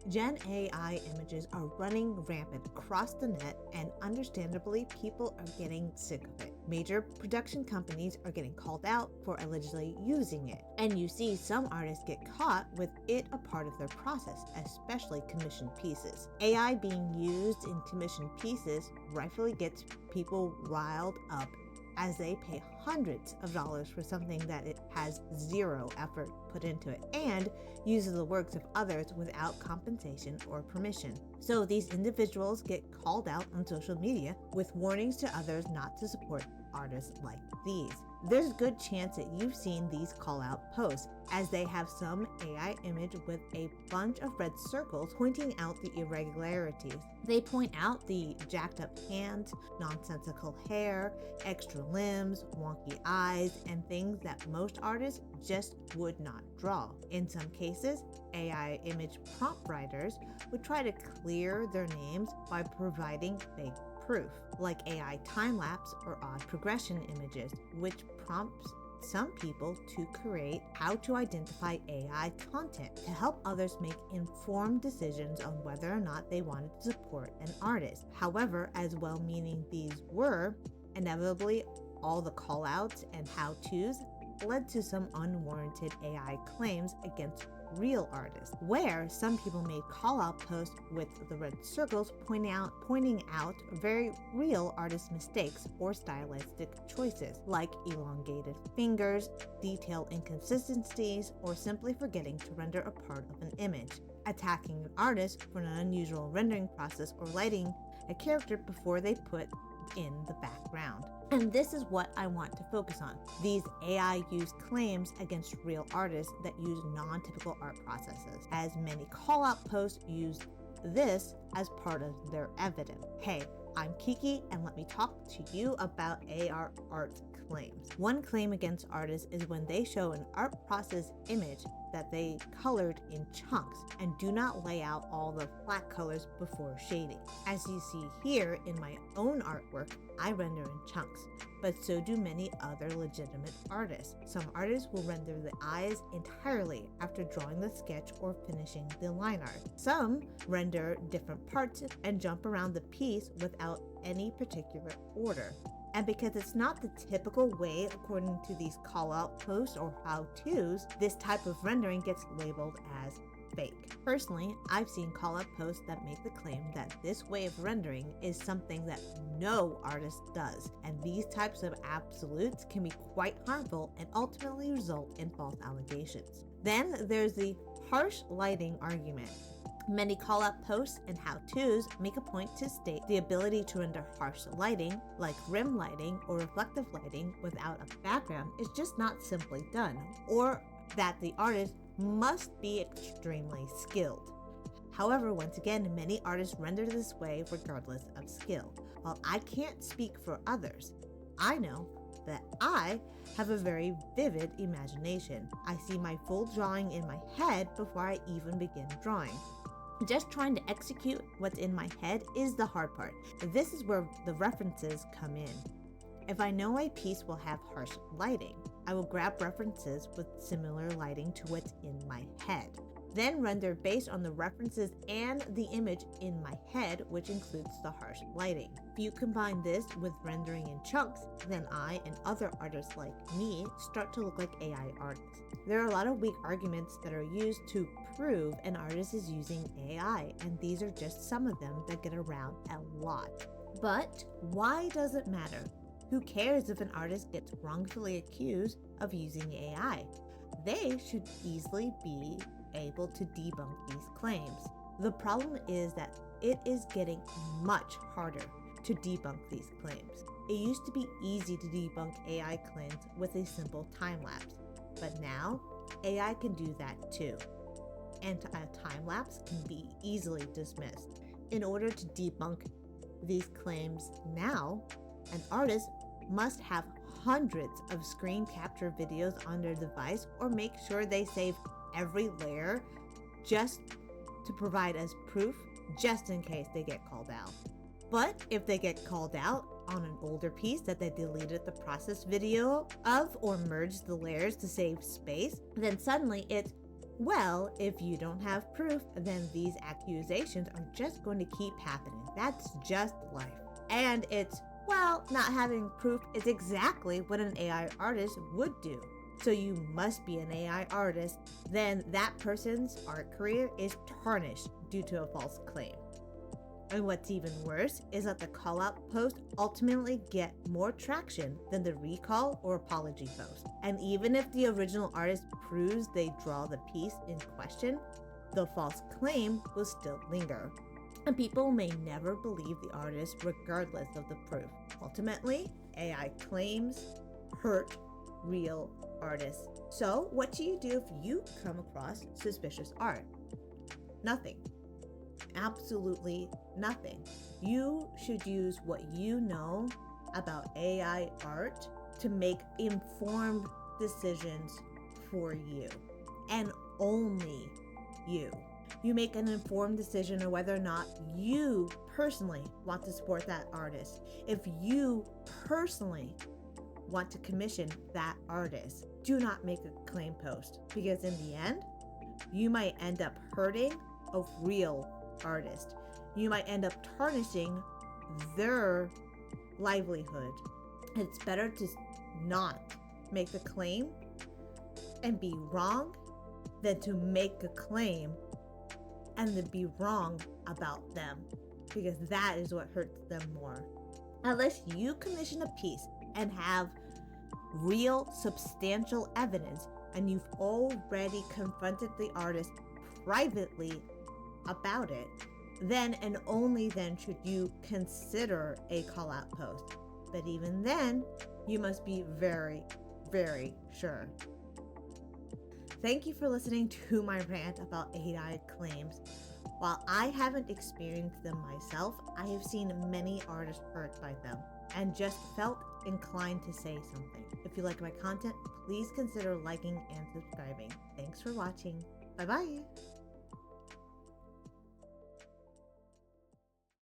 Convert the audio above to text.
Gen AI images are running rampant across the net, and understandably, people are getting sick of it. Major production companies are getting called out for allegedly using it, and you see some artists get caught with it a part of their process, especially commissioned pieces. AI being used in commissioned pieces rightfully gets people riled up as they pay hundreds of dollars for something that it has zero effort put into it and uses the works of others without compensation or permission. So these individuals get called out on social media with warnings to others not to support artists like these. There's a good chance that you've seen these call out posts, as they have some AI image with a bunch of red circles pointing out the irregularities. They point out the jacked up hands, nonsensical hair, extra limbs, wonky eyes, and things that most artists just would not draw. In some cases, AI image prompt writers would try to clear their names by providing fake proof, like AI time-lapse or odd progression images, which prompts some people to create how to identify AI content to help others make informed decisions on whether or not they wanted to support an artist. However, as well-meaning these were, inevitably all the call-outs and how-tos led to some unwarranted AI claims against real artists, where some people made call-out posts with the red circles pointing out very real artist mistakes or stylistic choices, like elongated fingers, detail inconsistencies, or simply forgetting to render a part of an image, attacking an artist for an unusual rendering process or lighting a character before they put in the background. And this is what I want to focus on: these AI-used claims against real artists that use non-typical art processes, as many call-out posts use this as part of their evidence. Hey, I'm Kiki, and let me talk to you about AR art claims. One claim against artists is when they show an art process image that they colored in chunks and do not lay out all the flat colors before shading. As you see here in my own artwork, I render in chunks, but so do many other legitimate artists. Some artists will render the eyes entirely after drawing the sketch or finishing the line art. Some render different parts and jump around the piece without any particular order. And because it's not the typical way according to these call-out posts or how-tos, this type of rendering gets labeled as fake. Personally, I've seen call-out posts that make the claim that this way of rendering is something that no artist does, and these types of absolutes can be quite harmful and ultimately result in false allegations. Then there's the harsh lighting argument. Many call-out posts and how-tos make a point to state the ability to render harsh lighting, like rim lighting or reflective lighting, without a background is just not simply done, or that the artist must be extremely skilled. However, once again, many artists render this way regardless of skill. While I can't speak for others, I know that I have a very vivid imagination. I see my full drawing in my head before I even begin drawing. Just trying to execute what's in my head is the hard part. This is where the references come in. If I know a piece will have harsh lighting, I will grab references with similar lighting to what's in my head, then render based on the references and the image in my head, which includes the harsh lighting. If you combine this with rendering in chunks, then I and other artists like me start to look like AI artists. There are a lot of weak arguments that are used to prove an artist is using AI, and these are just some of them that get around a lot. But why does it matter? Who cares if an artist gets wrongfully accused of using AI? They should easily be able to debunk these claims. The problem is that it is getting much harder to debunk these claims. It used to be easy to debunk AI claims with a simple time-lapse, but now AI can do that too. And a time-lapse can be easily dismissed. In order to debunk these claims now, an artist must have hundreds of screen capture videos on their device, or make sure they save every layer just to provide as proof, just in case they get called out. But if they get called out on an older piece that they deleted the process video of or merged the layers to save space, then suddenly it's Well, if you don't have proof, then these accusations are just going to keep happening. That's just life. And not having proof is exactly what an AI artist would do. So you must be an AI artist, then that person's art career is tarnished due to a false claim. And what's even worse is that the call out posts ultimately get more traction than the recall or apology post. And even if the original artist proves they draw the piece in question, the false claim will still linger. And people may never believe the artist regardless of the proof. Ultimately, AI claims hurt real artists. So, what do you do if you come across suspicious art? Nothing. Absolutely nothing. You should use what you know about AI art to make informed decisions for you, and only you. You make an informed decision on whether or not you personally want to support that artist. If you personally want to commission that artist, do not make a claim post, because in the end, you might end up hurting a real artist. You might end up tarnishing their livelihood. It's better to not make the claim and be wrong than to make a claim and then be wrong about them, because that is what hurts them more. Unless you commission a piece and have real substantial evidence and you've already confronted the artist privately about it, then and only then should you consider a call out post. But even then, you must be very, very sure. Thank you for listening to my rant about AI claims. While I haven't experienced them myself, I have seen many artists hurt by them and just felt inclined to say something. If you like my content, please consider liking and subscribing. Thanks for watching. Bye-bye.